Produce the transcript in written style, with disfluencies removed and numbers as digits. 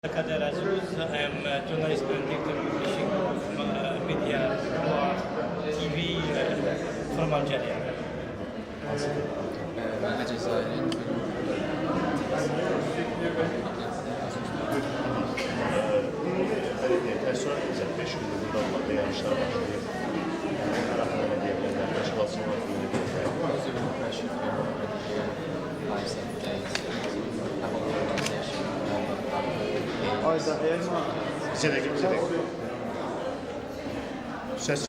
Kader Azuz. I am a journalist and publishing media TV from Algeria. الجزائر Personel güzel 5 gündür burada olmakta yarışlar başlıyor. Bunlar hakkında ne diyebilirler? Başkasının var mı? Bize de